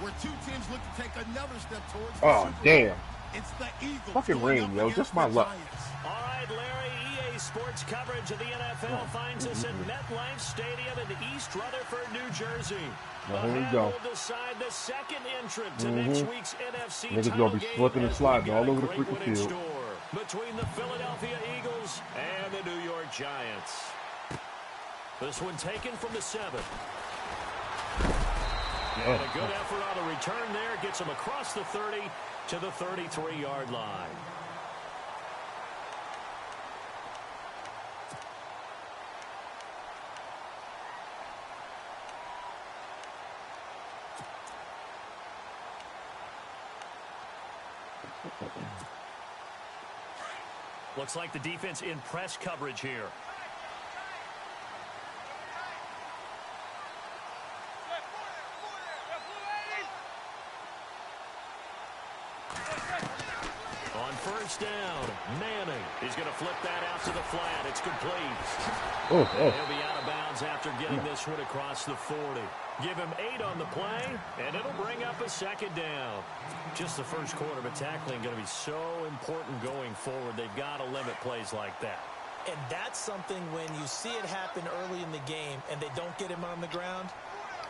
where two teams look to take another step towards the Oh, Super Bowl. damn. It's the Eagles. Fucking rain, yo. Just my luck. All right, Larry, EA Sports coverage of the NFL finds us at MetLife Stadium in East Rutherford, New Jersey. Here we go. We'll decide the second entrant to next week's NFC Niggas title gonna be game slipping and as sliding we all got a over the great freaking one in field. store between the Philadelphia Eagles and the New York Giants. This one taken from the 7. And a good effort on the return there. Gets him across the 30 to the 33-yard line. Looks like the defense in press coverage here. On first down, Manning. He's going to flip that out to the flat. It's complete. He'll be out of bounds after getting this one across the 40. Give him 8 on the play, and it'll bring up a second down. Just the first quarter, but tackling going to be so important going forward. They've got to limit plays like that. And that's something when you see it happen early in the game and they don't get him on the ground,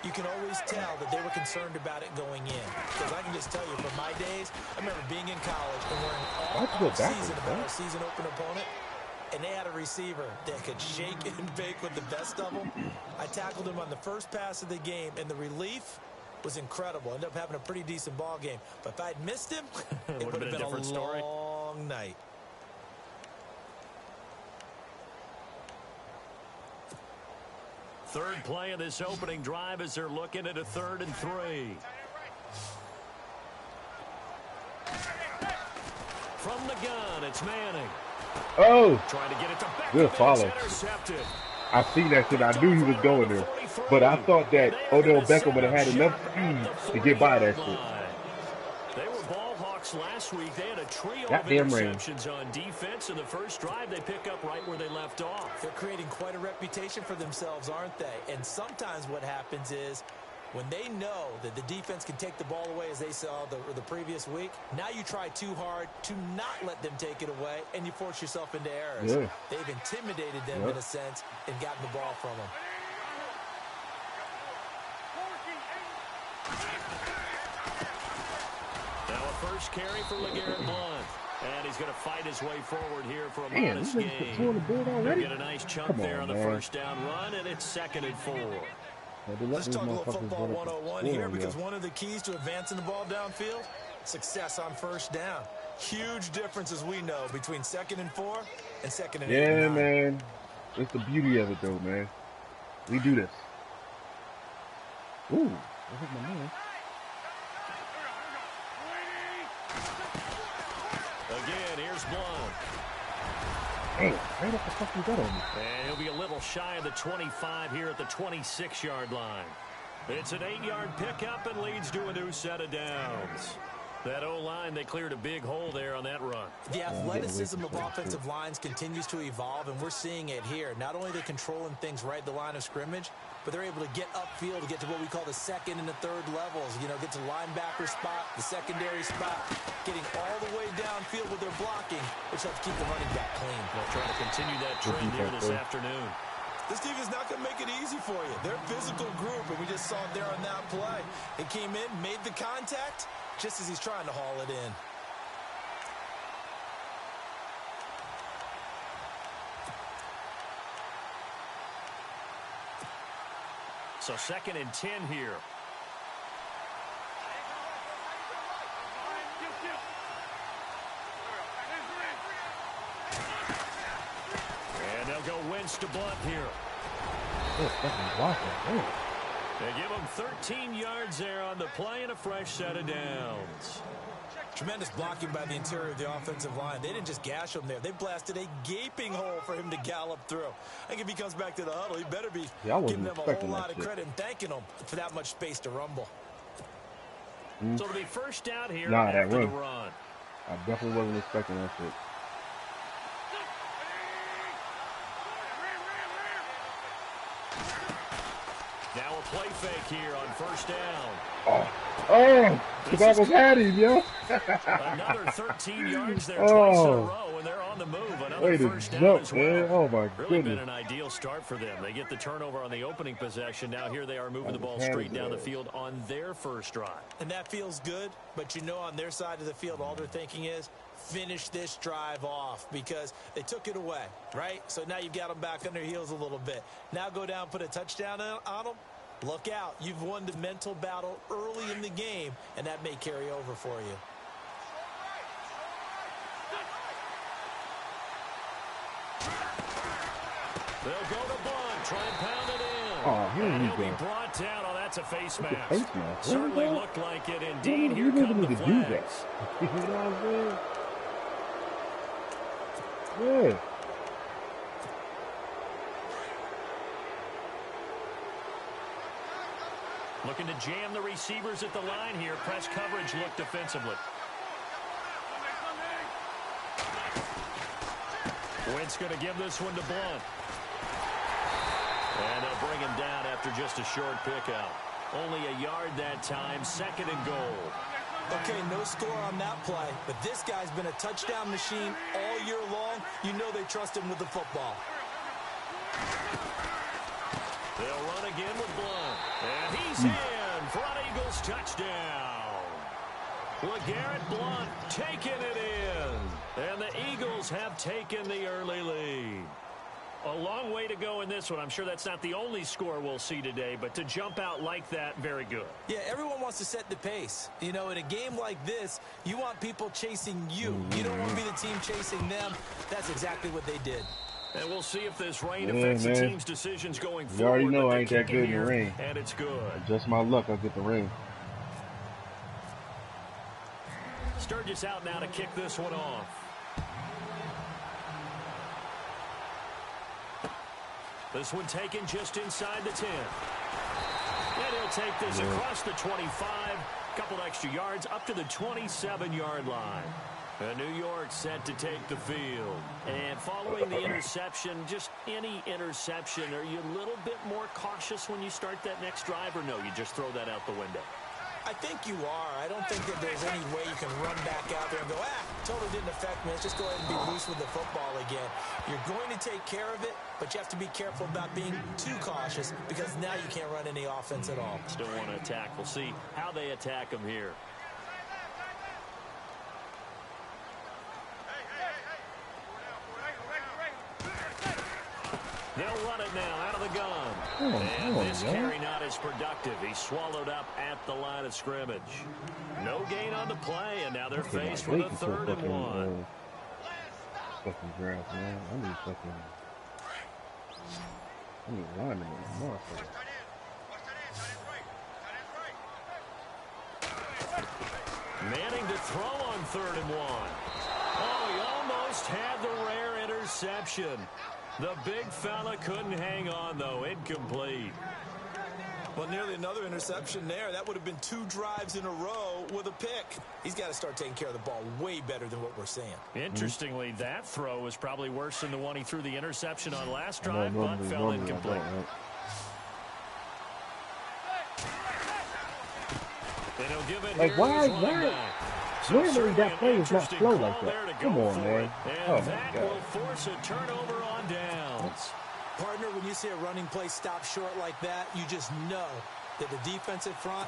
you can always tell that they were concerned about it going in. Because I can just tell you, from my days, I remember being in college and worrying all season about our season open opponent. And they had a receiver that could shake and bake with the best of them. I tackled him on the first pass of the game, and the relief was incredible. Ended up having a pretty decent ball game. But if I'd missed him, it would have been a different story. Long night. Third play of this opening drive as they're looking at a 3rd and 3. From the gun, it's Manning. Trying to get it to Beckham. Good follow. I seen that shit. I knew he was going there. But I thought that Odell Beckham would have had enough speed to get by that shit. They were ball hawks last week. They had a trio of interceptions on defense. In the first drive, they pick up right where they left off. They're creating quite a reputation for themselves, aren't they? And sometimes what happens is, when they know that the defense can take the ball away, as they saw the previous week, now you try too hard to not let them take it away, and you force yourself into errors. Yeah. They've intimidated them in a sense and gotten the ball from them. Now a first carry for LeGarrette Blount. And he's going to fight his way forward here for a modest gain. They'll get a nice chunk there on the first down run, and it's 2nd and 4. Let's talk a little football 101 here, because one of the keys to advancing the ball downfield, success on first down. Huge difference, as we know, between 2nd and 4 and 2nd and 8. Yeah, man. It's the beauty of it, though, man. We do this. Ooh, that hit my man. Again, here's Blount. Hey, right up the fucking gut on me. And he'll be a little shy of the 25 here at the 26-yard line. It's an 8-yard pickup and leads to a new set of downs. That O-line, they cleared a big hole there on that run. The athleticism of offensive lines continues to evolve, and we're seeing it here. Not only are they controlling things right at the line of scrimmage, but they're able to get upfield to get to what we call the 2nd and the 3rd levels. You know, get to the linebacker spot, the secondary spot, getting all the way downfield with their blocking, which helps keep the running back clean. They'll try to continue that trend here this afternoon. This team is not going to make it easy for you. They're a physical group, and we just saw it there on that play. It came in, made the contact, just as he's trying to haul it in. So 2nd and 10 here. And they'll go Wentz to Blount here. They give him 13 yards there on the play and a fresh set of downs. Tremendous blocking by the interior of the offensive line. They didn't just gash him there. They blasted a gaping hole for him to gallop through. I think if he comes back to the huddle, he better be giving them a whole lot of credit and thanking them for that much space to rumble. So it'll be first down here after the run. I definitely wasn't expecting that shit. Now a play fake here on first down. Oh, because I almost had him, yo. Another 13 yards there twice in a row, and they're on the move. Another first down as well. Man. Oh, my really goodness. Been an ideal start for them. They get the turnover on the opening possession. Now here they are moving the ball straight down the field on their first drive. And that feels good, but you know on their side of the field, all they're thinking is finish this drive off because they took it away, right? So now you've got them back on their heels a little bit. Now go down, put a touchdown on them. Look out. You've won the mental battle early in the game, and that may carry over for you. They'll go to Blunt, try and pound it in. Oh, here and we he'll go. be brought down. Oh, that's a face mask. Face mask. Certainly looked like it indeed. Here come the flags. You know what I'm saying? Yeah. Looking to jam the receivers at the line here. Press coverage look defensively. Wentz going to give this one to Blunt. And they'll bring him down after just a short pickup. Only a yard that time, 2nd and goal. Okay, no score on that play, but this guy's been a touchdown machine all year long. You know they trust him with the football. They'll run again with Blunt. And he's in for an Eagles touchdown. LeGarrette Blunt taking it in. And the Eagles have taken the early lead. A long way to go in this one. I'm sure that's not the only score we'll see today, but to jump out like that, very good. Yeah, everyone wants to set the pace. You know, in a game like this, you want people chasing you. You don't want to be the team chasing them. That's exactly what they did. And we'll see if this rain affects the team's decisions going forward. You already know I ain't that good in the rain. And it's good. Just my luck, I'll get the rain. Sturgis out now to kick this one off. This one taken just inside the 10. And he'll take this across the 25. Couple extra yards up to the 27-yard line. And New York set to take the field. And following the interception, just any interception, are you a little bit more cautious when you start that next drive, or no, you just throw that out the window? I think you are. I don't think that there's any way you can run back out there and go, totally didn't affect me. Let's just go ahead and be loose with the football again. You're going to take care of it, but you have to be careful about being too cautious because now you can't run any offense at all. Still want to attack. We'll see how they attack them here. They'll run it now out of the gun. And this carry not as productive. He's swallowed up at the line of scrimmage. No gain on the play, and now they're faced with a 3rd and 1. Fucking grass, man. I need linemen. Manning to throw on 3rd and 1. Oh, he almost had the rare interception. The big fella couldn't hang on, though. Incomplete. Well, nearly another interception there. That would have been 2 drives in a row with a pick. He's got to start taking care of the ball way better than what we're seeing. Interestingly, that throw was probably worse than the one he threw the interception on last drive, but fell incomplete. And he'll give it here. Why? Normally that play is not slow like that. Come on, man. And that will force a turnover on downs. Partner, when you see a running play stop short like that, you just know that the defensive front,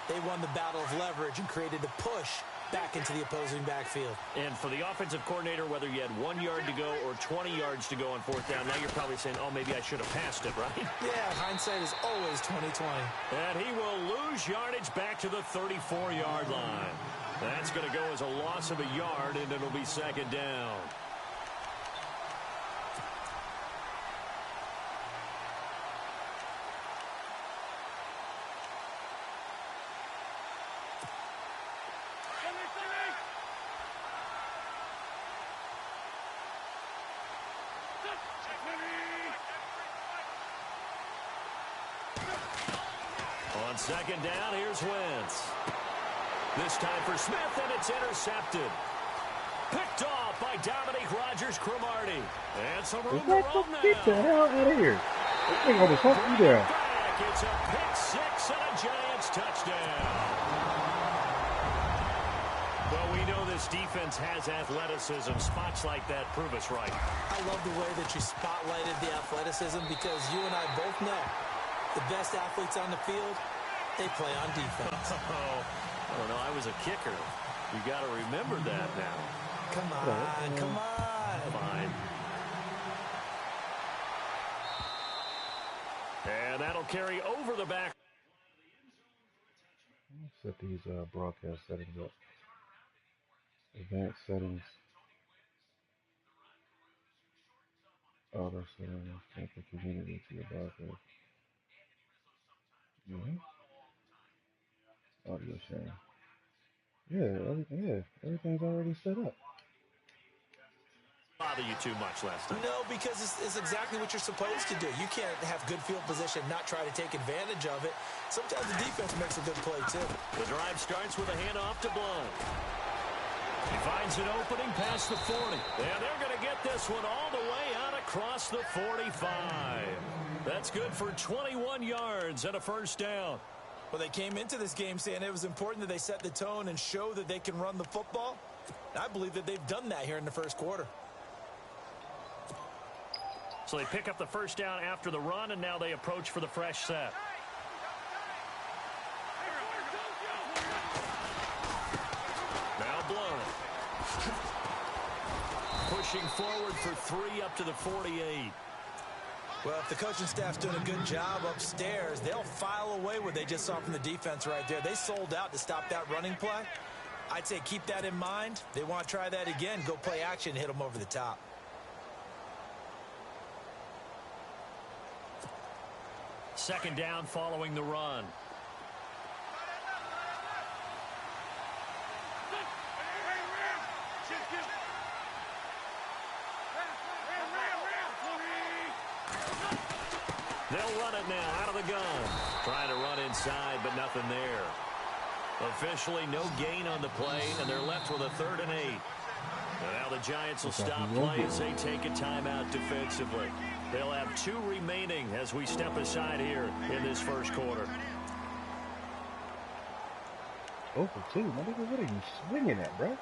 they won the battle of leverage and created a push back into the opposing backfield. And for the offensive coordinator, whether you had 1 yard to go or 20 yards to go on 4th down, now you're probably saying, oh, maybe I should have passed it, right? Yeah, hindsight is always 20/20. And he will lose yardage back to the 34-yard line. That's going to go as a loss of a yard, and it'll be 2nd down. On 2nd down, here's Wentz. This time for Smith, and it's intercepted. Picked off by Dominique Rodgers-Cromartie. And some room to run now. Get the hell out of here. This thing almost humped you down. back. It's a pick six and a Giants touchdown. Well, we know this defense has athleticism. Spots like that prove us right. I love the way that you spotlighted the athleticism because you and I both know the best athletes on the field, they play on defense. Oh, no, I was a kicker. You got to remember that now. Come on, come on. Fine. And that'll carry over the back. Set these broadcast settings up. Advanced settings. Auto settings. Cancel community to your broadcast. Audio sharing. Everything's already set up. Bother you too much last time? No, because it's exactly what you're supposed to do. You can't have good field position, not try to take advantage of it. Sometimes the defense makes a good play, too. The drive starts with a handoff to Blunt. He finds an opening past the 40. And they're going to get this one all the way out across the 45. That's good for 21 yards and a first down. Well, they came into this game saying it was important that they set the tone and show that they can run the football. And I believe that they've done that here in the first quarter. So they pick up the first down after the run, and now they approach for the fresh set. Now Blunt. Pushing forward for 3 up to the 48. Well, if the coaching staff's doing a good job upstairs, they'll file away what they just saw from the defense right there. They sold out to stop that running play. I'd say keep that in mind. They want to try that again. Go play action, hit them over the top. Second down following the run. They'll run it now out of the gun. Trying to run inside, but nothing there. Officially no gain on the play, and they're left with a 3rd and 8. And now the Giants will stop play as they take a timeout defensively. They'll have 2 remaining as we step aside here in this first quarter. Oh, for 2. What are you swinging at, bro?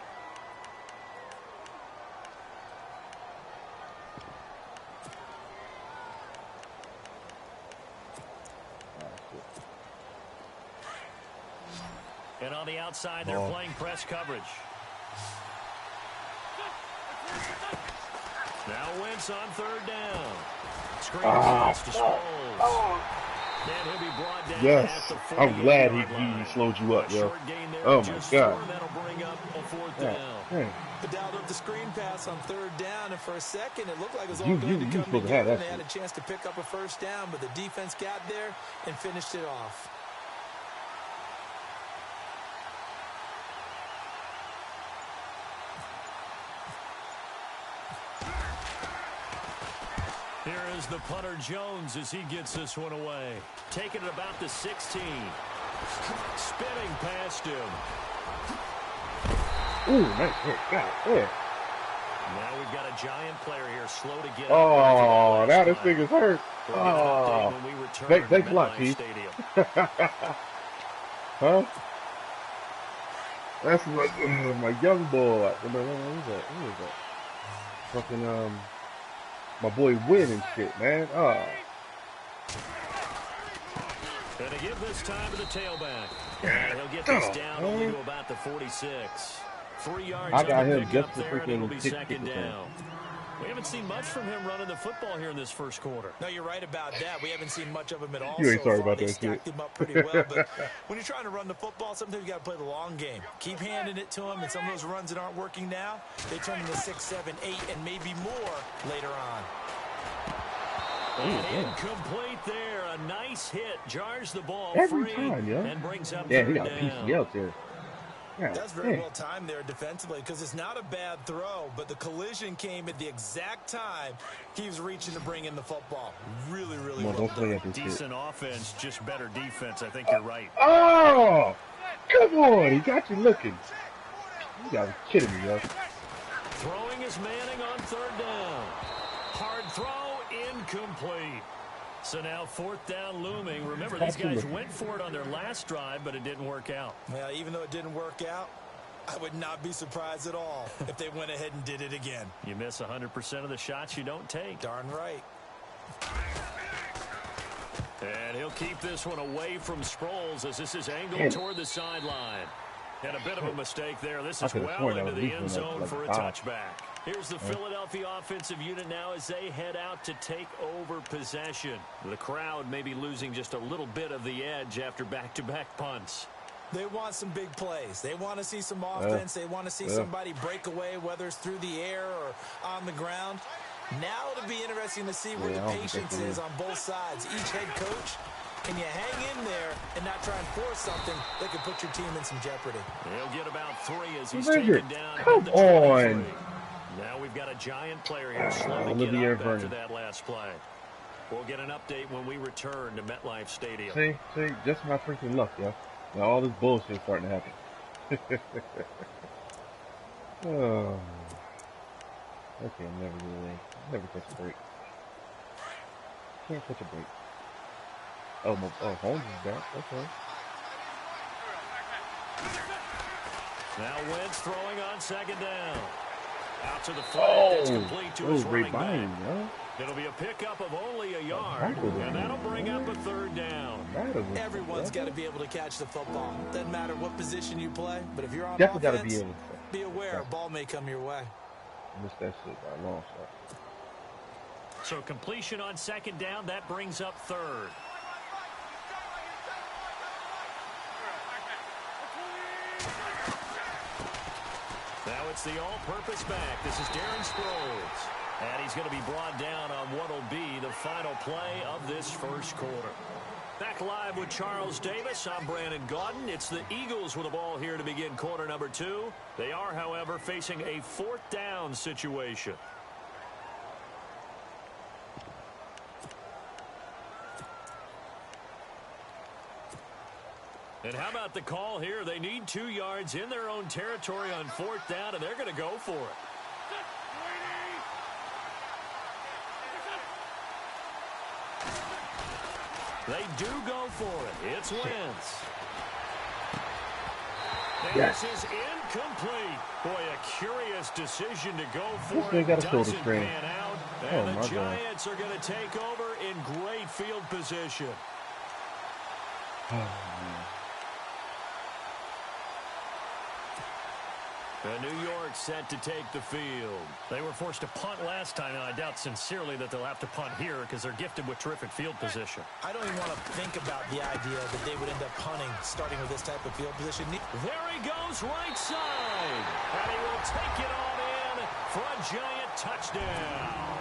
And on the outside, they're playing press coverage. Now Wentz on 3rd down. Screen pass to Sproles. And he'll be brought down at the 48. I'm glad he slowed you up, yo. Oh, my God. That'll bring up a 4th down. But dialed up the screen pass on 3rd down, and for a second, it looked like it was all going to come together, and they had a chance to pick up a first down, but the defense got there and finished it off. Here is the punter Jones as he gets this one away. Taking it about the 16. Spinning past him. Ooh, nice hit. God, yeah. Now we've got a Giant player here slow to get up. Oh, now this thing is hurt. Oh. Thanks a lot, Keith. Huh? That's my young boy. Who is that? Fucking, my boy Win and shit, man. And to give this time to the tailback. He'll get this down only to about the 46. 3 yards I got on the him just pickup to there, and it'll be freaking second down. We haven't seen much from him running the football here in this first quarter. No, you're right about that. We haven't seen much of him at all. You ain't sorry about they that stacked shit. him up pretty well. But when you're trying to run the football, sometimes you got to play the long game. Keep handing it to him, and some of those runs that aren't working now, they turn into 6, 7, 8, and maybe more later on. And incomplete there. A nice hit. Jars the ball Every free time, yo. and brings up Yeah, third he got down. PCL there. Yeah, That's very well timed there defensively because it's not a bad throw, but the collision came at the exact time he was reaching to bring in the football. Really, really well done. Decent offense, just better defense. I think you're right. Oh, come on. He got you looking. You guys are kidding me, yo. Throwing is Manning on 3rd down. Hard throw, incomplete. So now 4th down looming. Remember, these guys went for it on their last drive, but it didn't work out. Well, even though it didn't work out, I would not be surprised at all if they went ahead and did it again. You miss 100% of the shots you don't take. Darn right. And he'll keep this one away from Sproles as this is angled toward the sideline. And a bit of a mistake there. This is well into the end zone for a touchback. Here's the Philadelphia offensive unit now as they head out to take over possession. The crowd may be losing just a little bit of the edge after back-to-back punts. They want some big plays. They want to see some offense. They want to see somebody break away, whether it's through the air or on the ground. Now it'll be interesting to see where the patience is on both sides. Each head coach, can you hang in there and not try and force something that could put your team in some jeopardy? He'll get about 3 as he's taken down. Come on. Now we've got a giant player here slow to get up after that last play. We'll get an update when we return to MetLife Stadium. See, just my freaking luck, yo. Now all this bullshit starting to happen. Oh. Okay, never catch a break. Can't catch a break. Oh, Holmes is back. Okay. Now Wentz throwing on 2nd down. Out to the flat. That's complete to his running back. It'll be a pickup of only a yard, and that'll bring up a 3rd down. Everyone's got to be able to catch the football. Doesn't matter what position you play, but if you're on definitely offense, got to be able to. Be aware a ball may come your way. Missed that shit by a long shot. So completion on 2nd down, that brings up 3rd. Now it's the all-purpose back. This is Darren Sproles. And he's going to be brought down on what will be the final play of this first quarter. Back live with Charles Davis. I'm Brandon Gaudin. It's the Eagles with the ball here to begin quarter number 2. They are, however, facing a 4th down situation. And how about the call here? They need 2 yards in their own territory on 4th down, and they're going to go for it. They do go for it. It's Wentz. This is incomplete. Boy, a curious decision to go for it. Doesn't pan out. And the Giants are going to take over in great field position. New York set to take the field. They were forced to punt last time, and I doubt sincerely that they'll have to punt here because they're gifted with terrific field position. I don't even want to think about the idea that they would end up punting starting with this type of field position. There he goes, right side. And he will take it on in for a giant touchdown.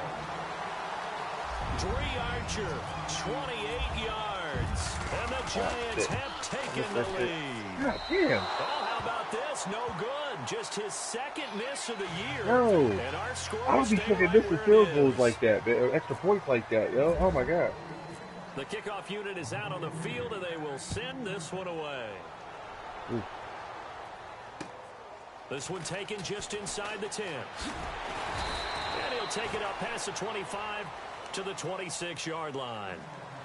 Dree Archer, 28 yards. And the Giants have taken the lead. God damn. Oh, how about this? No good. Just his 2nd miss of the year. No. And our score I would be taking this to field goals like that, extra points like that, yo. Oh my God. The kickoff unit is out on the field, and they will send this one away. Ooh. This one taken just inside the 10. And he'll take it up past the 25 to the 26-yard line.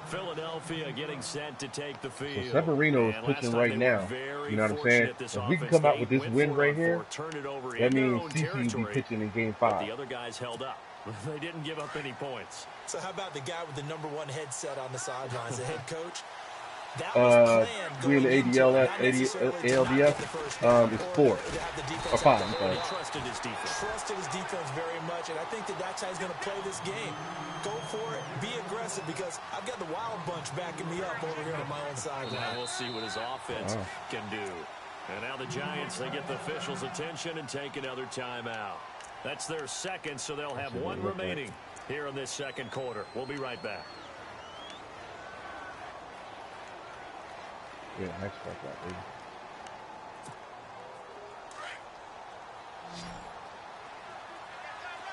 Philadelphia getting set to take the field. So Severino is pushing right now. You know what I'm saying? If we can come out with this win right here, that means CC will be pitching in Game 5. The other guys held up. They didn't give up any points. So how about the guy with the #1 headset on the sidelines, the head coach? That was planned we in the ALDS, it's 4 or 5. He trusted his defense. Trusted his defense very much, and I think that's how he's going to play this game. Go for it, be aggressive, because I've got the Wild Bunch backing me up over here on my own side. Now we'll see what his offense can do. And now the Giants, they get the officials' attention and take another timeout. That's their 2nd, so they'll have 1 remaining here in this 2nd quarter. We'll be right back. Yeah, next back out, baby.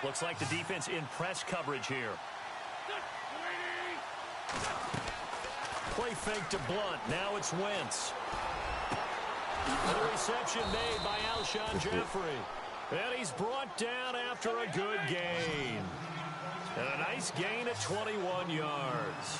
Looks like the defense in press coverage here. Play fake to Blunt. Now it's Wentz. The reception made by Alshon Jeffrey. And he's brought down after a good gain. And a nice gain at 21 yards.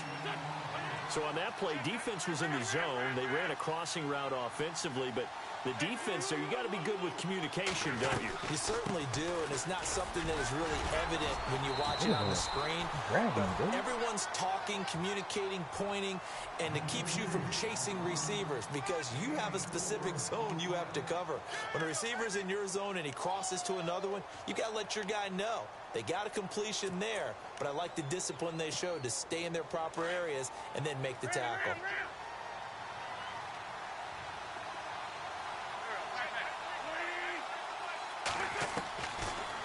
So on that play, defense was in the zone. They ran a crossing route offensively, but the defense there, you got to be good with communication, don't you? You certainly do, and it's not something that is really evident when you watch it on the screen. But everyone's talking, communicating, pointing, and it keeps you from chasing receivers because you have a specific zone you have to cover. When a receiver's in your zone and he crosses to another one, you got to let your guy know. They got a completion there, but I like the discipline they showed to stay in their proper areas and then make the tackle.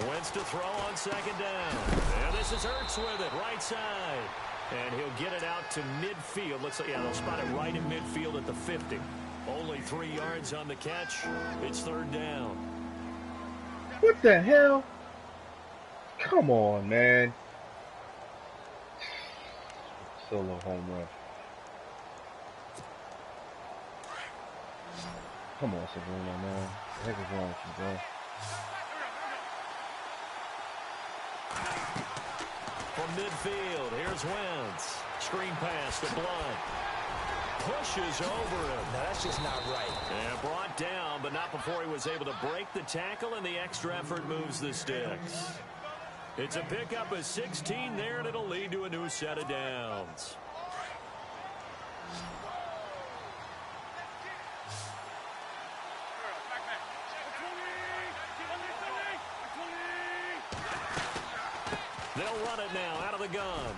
Wentz to throw on second down. And this is Ertz with it, right side. And he'll get it out to midfield. Looks like, yeah, they'll spot it right in midfield at the 50. Only 3 yards on the catch. It's third down. What the hell? Come on, man. Solo home run. Come on, Sabrina, man. What the heck is wrong with you, bro? From midfield, here's Wentz. Screen pass to Blunt. Pushes over him. Now, that's just not right. And brought down, but not before he was able to break the tackle, and the extra effort moves the sticks. It's a pickup of 16 there, and it'll lead to a new set of downs. They'll run it now out of the gun.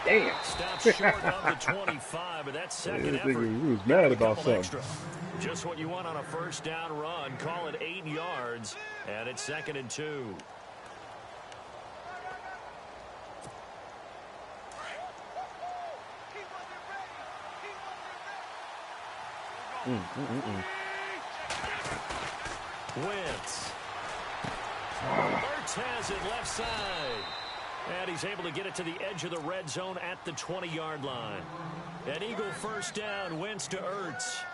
Damn. Stops short of the 25, but that second effort. He was mad about something. Extra. Just what you want on a first down run. Call it 8 yards, and it's 2nd and 2. Wentz. Ertz has it left side. And he's able to get it to the edge of the red zone at the 20-yard line. An Eagle first down, Wentz to Ertz.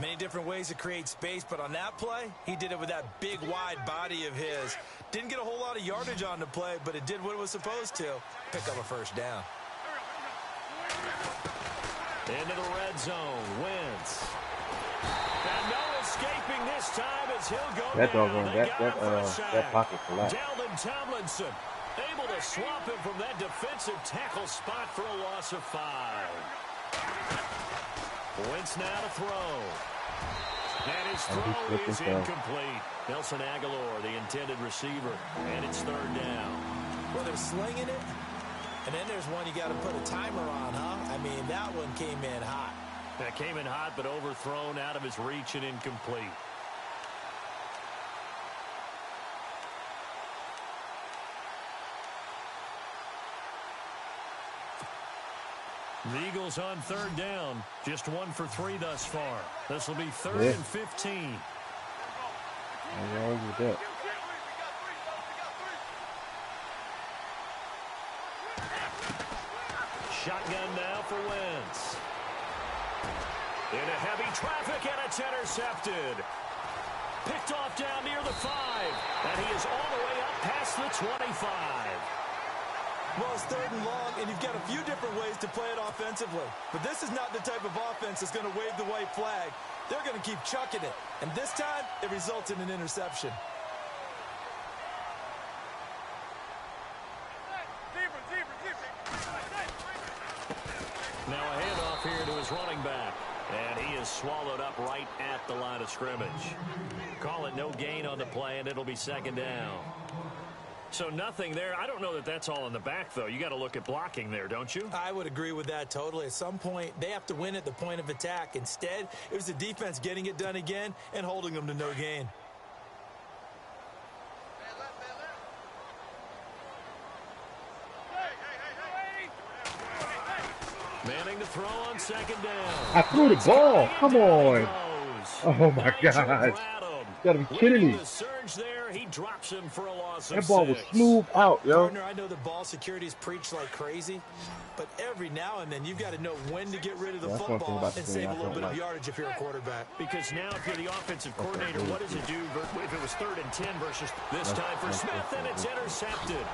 Many different ways to create space, but on that play, he did it with that big, wide body of his. Didn't get a whole lot of yardage on the play, but it did what it was supposed to. Pick up a first down. Into the red zone, Wentz. And no escaping this time as he'll go that down. That pocket collapsed. Dalvin Tomlinson able to swap him from that defensive tackle spot for a loss of 5. Wentz now to throw. And his throw is incomplete. Nelson Aguilar, the intended receiver, and it's third down. Well, they're slinging it, and then there's one you got to put a timer on, huh? I mean, that one came in hot. That came in hot, but overthrown out of his reach and incomplete. The Eagles on third down. Just 1 for 3 thus far. This will be 3rd and 15. I'm wrong with that. Shotgun now for Wentz. Into heavy traffic, and it's intercepted. Picked off down near the 5. And he is all the way up past the 25. Well, it's 3rd and long, and you've got a few different ways to play it offensively. But this is not the type of offense that's going to wave the white flag. They're going to keep chucking it. And this time, it results in an interception. Now a handoff here to his running back. And he is swallowed up right at the line of scrimmage. Call it no gain on the play, and it'll be 2nd down. So nothing there. I don't know that that's all in the back, though. You got to look at blocking there, don't you? I would agree with that totally. At some point, they have to win at the point of attack. Instead, it was the defense getting it done again and holding them to no gain. Manning to throw on 2nd down. I threw the ball. Come on. Oh, my God. Got to be kidding me. The surge there. he drops him for a loss of That ball was 6. smooth out, yo. Partner, I know the ball security is preached like crazy, but every now and then you've got to know when to get rid of the football and save a little bit of yardage if you're a quarterback. Because now if you're the offensive coordinator, what does it do if it was 3rd and 10 versus this time for Smith, and it's intercepted.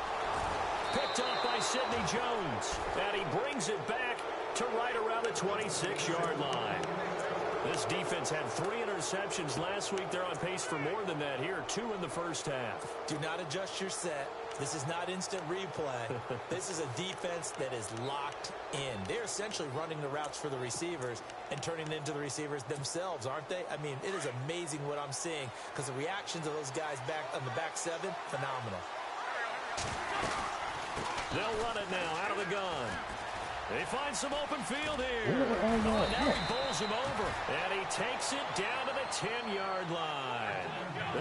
Picked off by Sidney Jones, and he brings it back to right around the 26-yard line. This defense had 3 interceptions last week. They're on pace for more than that here, 2 in the first half. Do not adjust your set. This is not instant replay. This is a defense that is locked in. They're essentially running the routes for the receivers and turning it into the receivers themselves, aren't they? I mean, it is amazing what I'm seeing because the reactions of those guys back on the back 7, phenomenal. They'll run it now out of the gun. They find some open field here. Now he bowls him over, and he takes it down to the 10-yard line.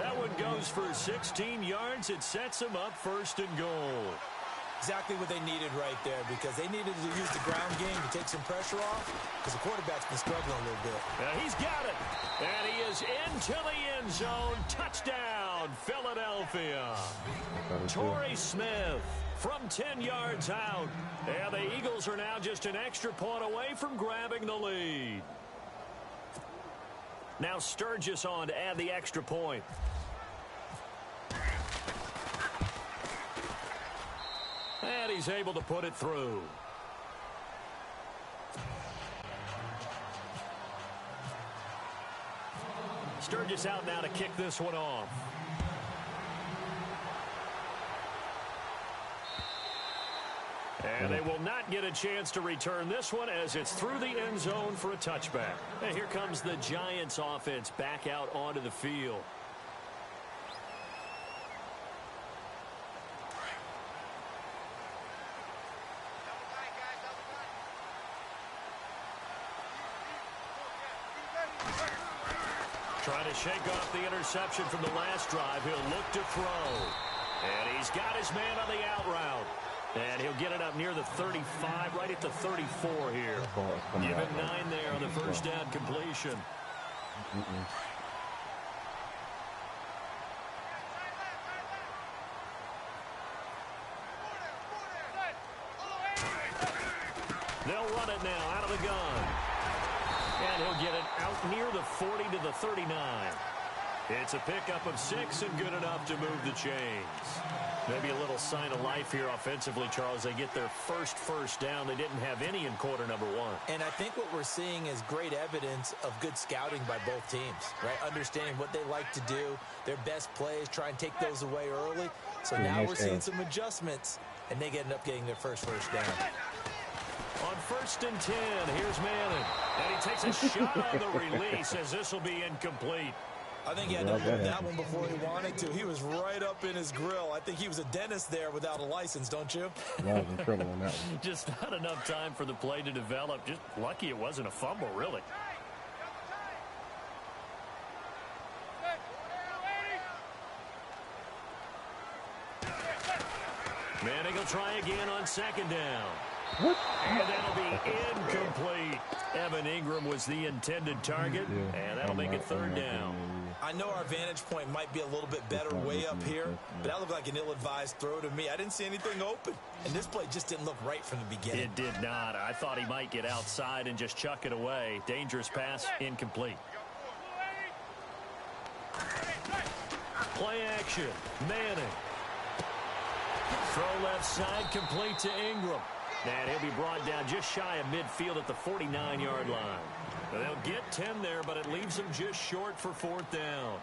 That one goes for 16 yards. It sets him up 1st and goal. Exactly what they needed right there because they needed to use the ground game to take some pressure off because the quarterback's been struggling a little bit. Now he's got it, and he is into the end zone. Touchdown, Philadelphia. Torrey Smith from 10 yards out. And the Eagles are now just an extra point away from grabbing the lead. Now Sturgis on to add the extra point. And he's able to put it through. Sturgis out now to kick this one off. And they will not get a chance to return this one as it's through the end zone for a touchback. And here comes the Giants offense back out onto the field. Trying to shake off the interception from the last drive. He'll look to throw. And he's got his man on the out route. And he'll get it up near the 35, right at the 34 here. Give him 9 there on the first down completion. They'll run it now out of the gun. And he'll get it out near the 40 to the 39. It's a pickup of 6 and good enough to move the chains. Maybe a little sign of life here offensively, Charles. They get their first down. They didn't have any in quarter number 1. And I think what we're seeing is great evidence of good scouting by both teams, right? Understanding what they like to do, their best plays, try and take those away early. So now we're seeing some adjustments, and they end up getting their first down. On 1st and 10, here's Manning. And he takes a shot on the release as this will be incomplete. I think he had to move that one before he wanted to. He was right up in his grill. I think he was a dentist there without a license, don't you? That was incredible on that one. Just not enough time for the play to develop. Just lucky it wasn't a fumble, really. Manning will try again on 2nd down. What? And that'll be incomplete. Evan Ingram was the intended target, and that'll make it 3rd down. I know our vantage point might be a little bit better way up here, but that looked like an ill-advised throw to me. I didn't see anything open, and this play just didn't look right from the beginning. It did not. I thought he might get outside and just chuck it away. Dangerous pass, incomplete. Play action, Manning. Throw left side, complete to Ingram. And he'll be brought down just shy of midfield at the 49-yard line. They'll get 10 there, but it leaves them just short for 4th down.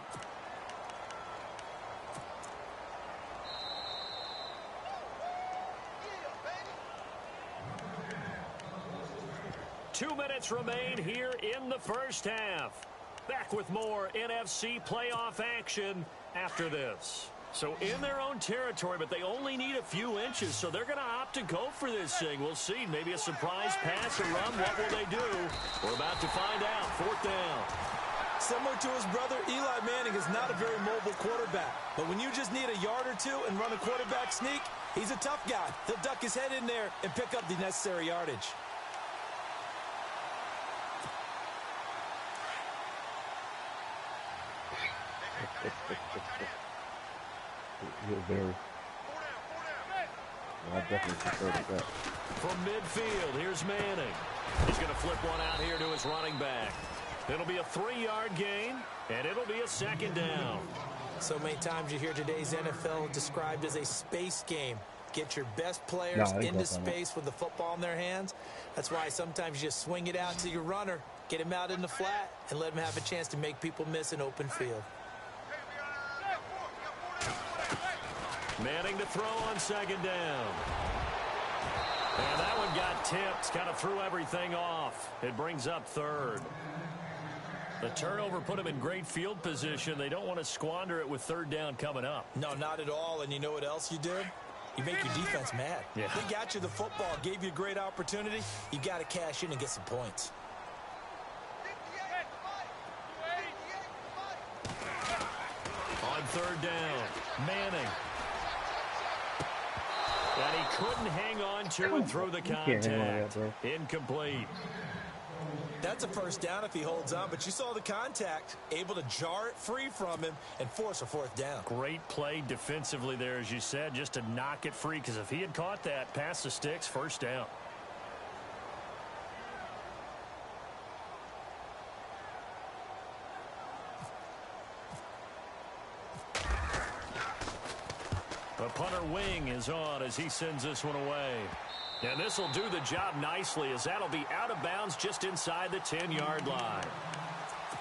Two minutes remain here in the first half. Back with more NFC playoff action after this. So in their own territory, but they only need a few inches, so they're going to opt to go for this thing. We'll see. Maybe a surprise pass or run. What will they do? We're about to find out. 4th down. Similar to his brother, Eli Manning is not a very mobile quarterback. But when you just need a yard or 2 and run a quarterback sneak, he's a tough guy. He'll duck his head in there and pick up the necessary yardage. Yeah, very. I definitely prefer that. From midfield, here's Manning. He's going to flip one out here to his running back. It'll be a 3-yard gain, and it'll be a second down. So many times you hear today's NFL described as a space game. Get your best players into space with the football in their hands. That's why sometimes you just swing it out to your runner, get him out in the flat, and let him have a chance to make people miss an open field. Manning to throw on second down. And that one got tipped, kind of threw everything off. It brings up third. The turnover put him in great field position. They don't want to squander it with third down coming up. No, not at all. And you know what else you did? You make your defense mad. Yeah. They got you the football, gave you a great opportunity. You got to cash in and get some points. On third down, Manning. And he couldn't hang on to and through the contact. Incomplete. That's a first down if he holds on, but you saw the contact, able to jar it free from him and force a fourth down. Great play defensively there, as you said, just to knock it free, because if he had caught that, past the sticks, first down. The punter wing is on as he sends this one away. And this will do the job nicely, as that'll be out of bounds just inside the 10-yard line.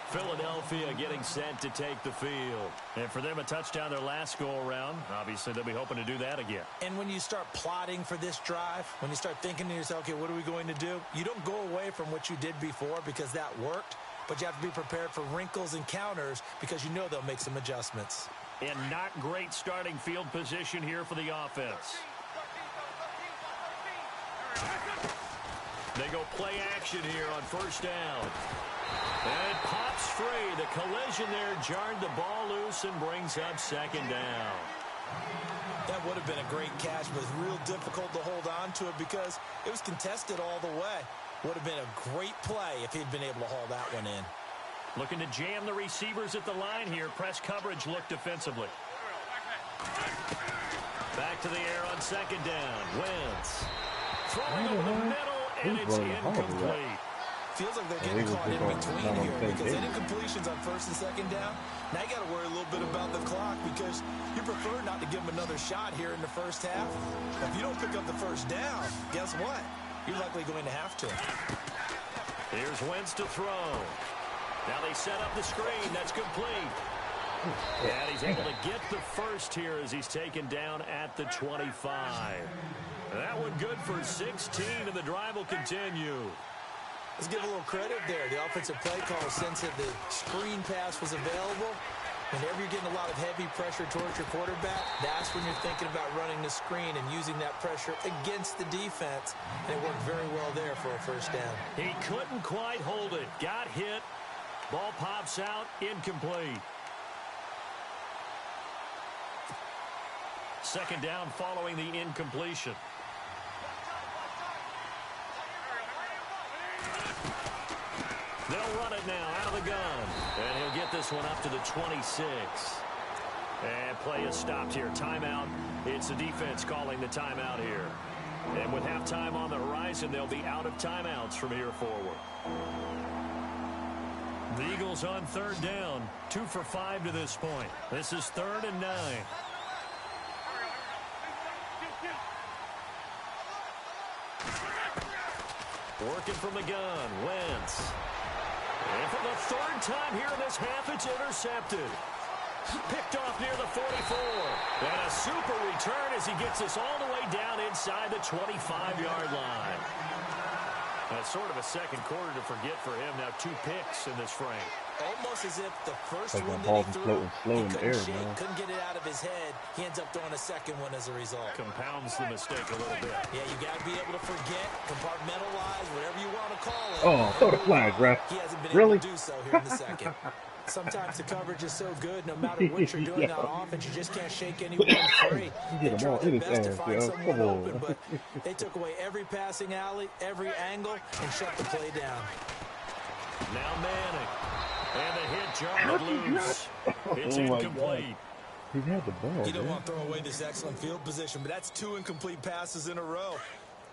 Philadelphia getting set to take the field. And for them, a touchdown their last go-around. Obviously, they'll be hoping to do that again. And when you start plotting for this drive, when you start thinking to yourself, okay, what are we going to do? You don't go away from what you did before because that worked, but you have to be prepared for wrinkles and counters because you know they'll make some adjustments. And not great starting field position here for the offense. They go play action here on first down. And it pops free. The collision there jarred the ball loose and brings up second down. That would have been a great catch, but it's real difficult to hold on to it because it was contested all the way. Would have been a great play if he'd been able to haul that one in. Looking to jam the receivers at the line here. Press coverage look defensively. Back to the air on second down. Wentz. Throwing over the middle, and it's incomplete. Feels like they're getting caught in between here because any completions on first and second down, now you got to worry a little bit about the clock because you prefer not to give them another shot here in the first half. If you don't pick up the first down, guess what? You're likely going to have to. Here's Wentz to throw. Now they set up the screen. That's complete. And he's able to get the first here as he's taken down at the 25. That one good for 16, and the drive will continue. Let's give a little credit there. The offensive play call, since that the screen pass was available, whenever you're getting a lot of heavy pressure towards your quarterback, that's when you're thinking about running the screen and using that pressure against the defense. And it worked very well there for a first down. He couldn't quite hold it. Got hit. Ball pops out. Incomplete. Second down following the incompletion. They'll run it now out of the gun. And he'll get this one up to the 26. And play is stopped here. Timeout. It's the defense calling the timeout here. And with halftime on the horizon, they'll be out of timeouts from here forward. The Eagles on third down. 2 for 5 to this point. This is 3rd and 9. Working from the gun, Wentz. And for the 3rd time here in this half, it's intercepted. Picked off near the 44. And a super return as he gets us all the way down inside the 25-yard line. That's sort of a second quarter to forget for him. Now 2 picks in this frame. Almost as if the first like one that that he threw, he in the air, couldn't get it out of his head. He ends up throwing a second one as a result. Compounds the mistake a little bit. Yeah, you got to be able to forget, compartmentalize, whatever you want to call it. Oh, throw the flag, ref. He hasn't been Really? able to do so here in the second. Sometimes the coverage is so good, no matter what you're doing on offense, you just can't shake anyone free. They try their best to find someone open, but they took away every passing alley, every angle, and shut the play down. Now Manning. And the hit jarred loose. It's incomplete. He had the ball. You don't want to throw away this excellent field position, but that's 2 incomplete passes in a row.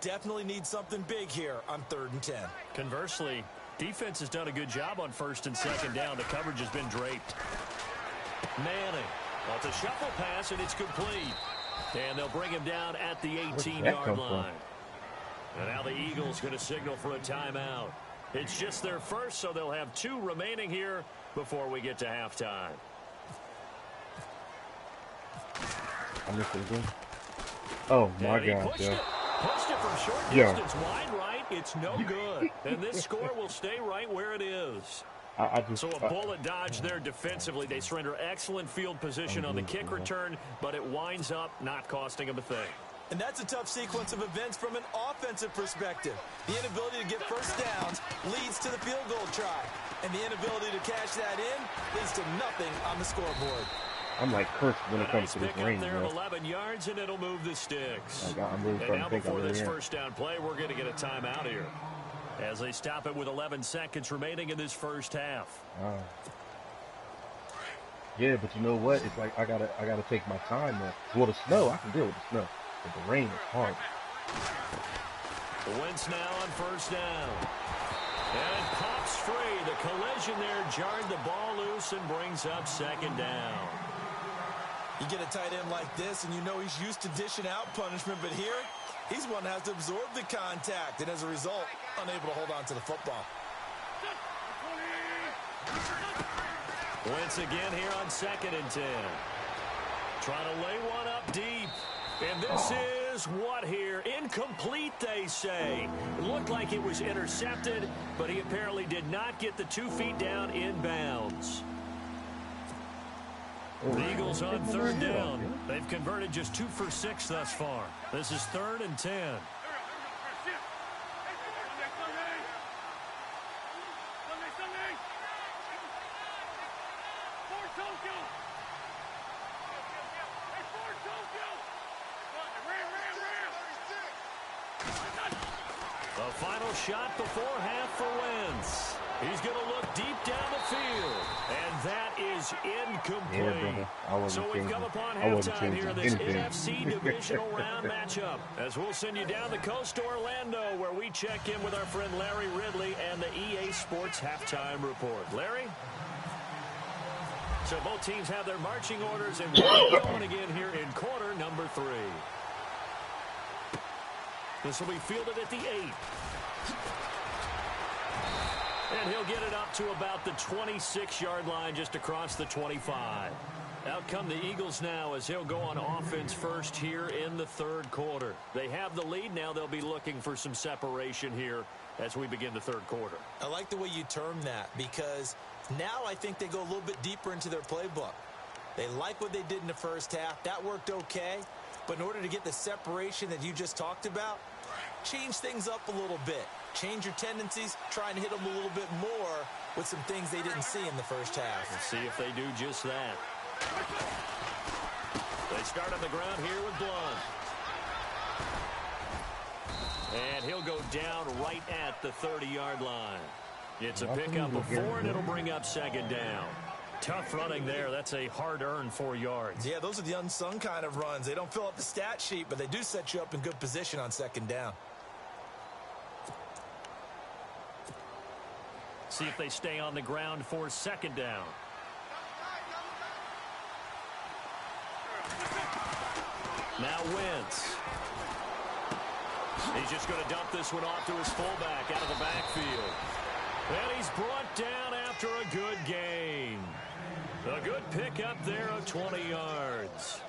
Definitely need something big here on 3rd and 10. Conversely, defense has done a good job on 1st and 2nd down. The coverage has been draped. Manning. Well, it's a shuffle pass, and it's complete. And they'll bring him down at the 18-yard line. And now the Eagles going to signal for a timeout. It's just their first, so they'll have 2 remaining here before we get to halftime. I missed it again. Oh, my God. Pushed it from short distance wide right. It's no good. And this score will stay right where it is. So a bullet dodge there defensively. They surrender excellent field position on the kick return, but it winds up not costing them a thing. And that's a tough sequence of events from an offensive perspective. The inability to get first downs leads to the field goal try. And the inability to cash that in leads to nothing on the scoreboard. I'm like cursed when it comes to this range, there man. 11 yards, and it'll move the sticks. I'm really and now starting to before think this first down play, we're going to get a timeout here. As they stop it with 11 seconds remaining in this first half. Yeah, but you know what? It's like I gotta take my time there. Well, the snow, I can deal with the snow, but the rain is hard. The Wentz now on first down. And it pops free. The collision there jarred the ball loose and brings up 2nd down. You get a tight end like this, and you know he's used to dishing out punishment, but here, he's one that has to absorb the contact, and as a result, unable to hold on to the football. Wentz again here on 2nd and 10. Trying to lay one up deep. And this is what here? Incomplete, they say. It looked like it was intercepted, but he apparently did not get the 2 feet down in bounds. The Eagles on 3rd down. They've converted just 2 for 6 thus far. This is 3rd and 10. The final shot before half for Wentz. He's going to look deep down the field. And that is incomplete. So we've come upon halftime here in this NFC divisional round matchup. As we'll send you down the coast to Orlando, where we check in with our friend Larry Ridley and the EA Sports Halftime Report. Larry? So both teams have their marching orders, and we're going again here in quarter number 3. This will be fielded at the 8. And he'll get it up to about the 26-yard line, just across the 25. Out come the Eagles now as he'll go on offense first here in the 3rd quarter. They have the lead now. They'll be looking for some separation here as we begin the 3rd quarter. I like the way you term that, because now I think they go a little bit deeper into their playbook. They like what they did in the first half. That worked okay. But in order to get the separation that you just talked about, change things up a little bit. Change your tendencies, try and hit them a little bit more with some things they didn't see in the first half. Let's see if they do just that. They start on the ground here with Blunt. And he'll go down right at the 30-yard line. It's a pickup of 4, and it'll bring up 2nd down. Tough running there. That's a hard-earned 4 yards. Yeah, those are the unsung kind of runs. They don't fill up the stat sheet, but they do set you up in good position on 2nd down. See if they stay on the ground for 2nd down. Now Wentz. He's just going to dump this one off to his fullback out of the backfield. And he's brought down after a good gain. A good pickup there of 20 yards.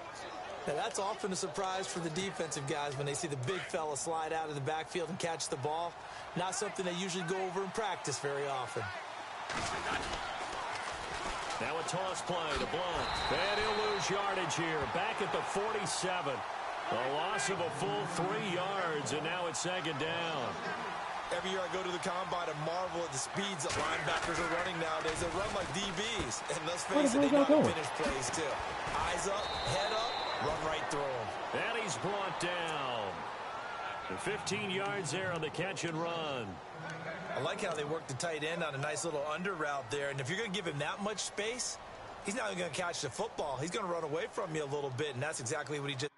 Now that's often a surprise for the defensive guys when they see the big fella slide out of the backfield and catch the ball. Not something they usually go over in practice very often. Now a toss play to Blunt. And he'll lose yardage here. Back at the 47. A loss of a full 3 yards, and now it's 2nd down. Every year I go to the combine and marvel at the speeds that linebackers are running nowadays. They run like DBs, and let's face it, they know how to finish plays too. Eyes up, head up, run right through them. And he's brought down. The 15 yards there on the catch and run. I like how they work the tight end on a nice little under route there, and if you're going to give him that much space, he's not even going to catch the football. He's going to run away from me a little bit, and that's exactly what he just...